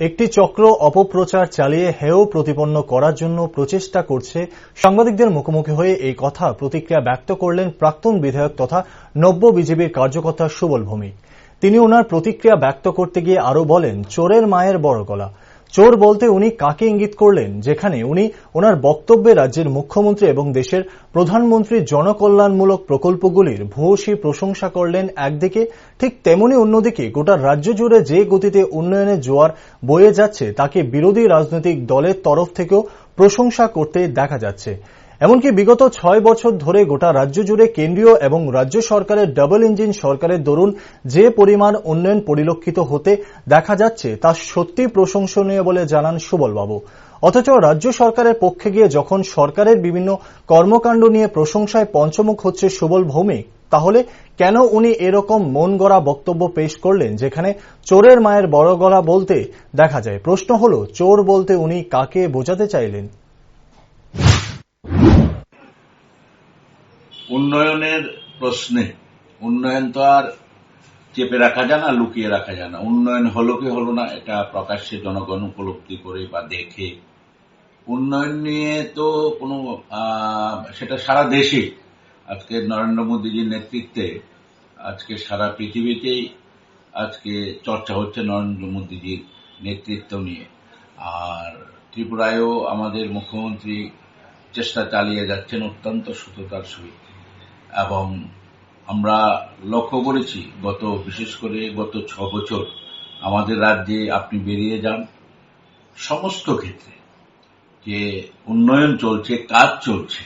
একটি চক্র অপপ্রচার চালিয়ে হেয় প্রতিপন্ন করার জন্য প্রচেষ্টা করছে। সাংবাদিকদের মুখোমুখি হয়ে এই কথা প্রতিক্রিয়া ব্যক্ত করলেন প্রাক্তন বিধায়ক তথা নব্য বিজেপির কার্যকর্তা সুবল ভৌমিক। তিনি ওনার প্রতিক্রিয়া ব্যক্ত করতে গিয়ে আরো বলেন, চোরের মায়ের বড় গলা। চোর বলতে উনি কাকে ইঙ্গিত করলেন, যেখানে উনি ওনার বক্তব্যে রাজ্যের মুখ্যমন্ত্রী এবং দেশের প্রধানমন্ত্রীর জনকল্যাণমূলক প্রকল্পগুলির ভূয়সী প্রশংসা করলেন একদিকে, ঠিক তেমনি অন্যদিকে গোটা রাজ্য জুড়ে যে গতিতে উন্নয়নের জোয়ার বয়ে যাচ্ছে তাকে বিরোধী রাজনৈতিক দলের তরফ থেকেও প্রশংসা করতে দেখা যাচ্ছে। এমনকি বিগত 6 বছর ধরে গোটা রাজ্য জুড়ে কেন্দ্রীয় এবং রাজ্য সরকারের ডাবল ইঞ্জিন সরকারের দরুন যে পরিমাণ উন্নয়ন পরিলক্ষিত হতে দেখা যাচ্ছে তা সত্যি প্রশংসনীয় বলে জানান সুবলবাবু। অথচ রাজ্য সরকারের পক্ষে গিয়ে যখন সরকারের বিভিন্ন কর্মকাণ্ড নিয়ে প্রশংসায় পঞ্চমুখ হচ্ছে সুবল ভৌমিক, তাহলে কেন উনি এরকম মন গড়া বক্তব্য পেশ করলেন, যেখানে চোরের মায়ের বড় গলা বলতে দেখা যায়? প্রশ্ন হলো, চোর বলতে উনি কাকে বোঝাতে চাইলেন? উন্নয়নের প্রশ্নে উন্নয়ন তো আর চেপে রাখা যায় না, লুকিয়ে রাখা যায় না। উন্নয়ন হলো কি হলো না এটা প্রকাশ্যে জনগণ উপলব্ধি করে বা দেখে। উন্নয়ন নিয়ে তো কোনো সেটা সারা দেশে আজকে নরেন্দ্র মোদীজির নেতৃত্বে আজকে সারা পৃথিবীতেই আজকে চর্চা হচ্ছে নরেন্দ্র মোদীজির নেতৃত্ব নিয়ে। আর ত্রিপুরায়ও আমাদের মুখ্যমন্ত্রী চেষ্টা চালিয়ে যাচ্ছেন অত্যন্ত সততার সহিত। এবং আমরা লক্ষ্য করেছি বিশেষ করে গত 6 বছর আমাদের রাজ্যে আপনি বেরিয়ে যান, সমস্ত ক্ষেত্রে যে উন্নয়ন চলছে, কাজ চলছে,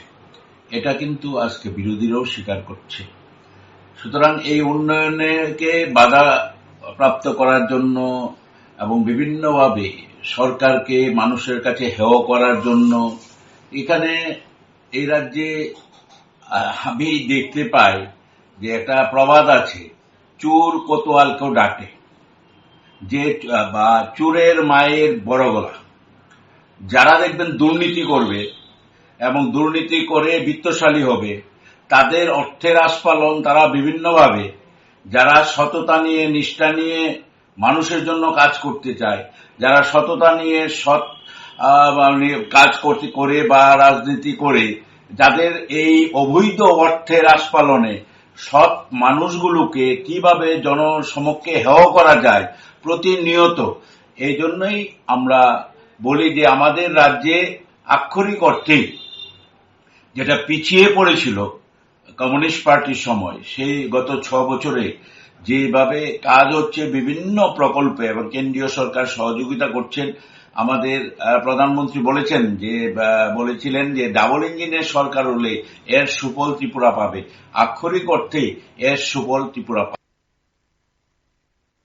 এটা কিন্তু আজকে বিরোধীরাও স্বীকার করছে। সুতরাং এই উন্নয়নকে বাধা প্রাপ্ত করার জন্য এবং বিভিন্নভাবে সরকারকে মানুষের কাছে হেয় করার জন্য এখানে এই রাজ্যে আমি দেখতে পাই যে একটা প্রবাদ আছে, চোর কোতোয়ালকেও ডাকে, যে বা চোরের মায়ের বড় গলা। যারা দেখবেন দুর্নীতি করবে এবং দুর্নীতি করে বিত্তশালী হবে, তাদের অর্থের আস্ফালন তারা বিভিন্নভাবে, যারা সততা নিয়ে নিষ্ঠা নিয়ে মানুষের জন্য কাজ করতে চায়, যারা সততা নিয়ে সৎ কাজ করতে করে বা রাজনীতি করে, যাদের এই অবৈধ অর্থের আস্ফালনে সৎ মানুষগুলোকে কিভাবে জনসমক্ষে হেয় করা যায় প্রতিনিয়ত, এই জন্যই আমরা বলি যে আমাদের রাজ্যে আক্ষরিক অর্থেই যেটা পিছিয়ে পড়েছিল কমিউনিস্ট পার্টির সময়, সেই গত 6 বছরে যেভাবে কাজ হচ্ছে বিভিন্ন প্রকল্পে এবং কেন্দ্রীয় সরকার সহযোগিতা করছেন। আমাদের প্রধানমন্ত্রী বলেছিলেন যে ডাবল ইঞ্জিনের সরকার হলে এর সুফল ত্রিপুরা পাবে। আক্ষরিক অর্থে এর সুফল ত্রিপুরা পাবে।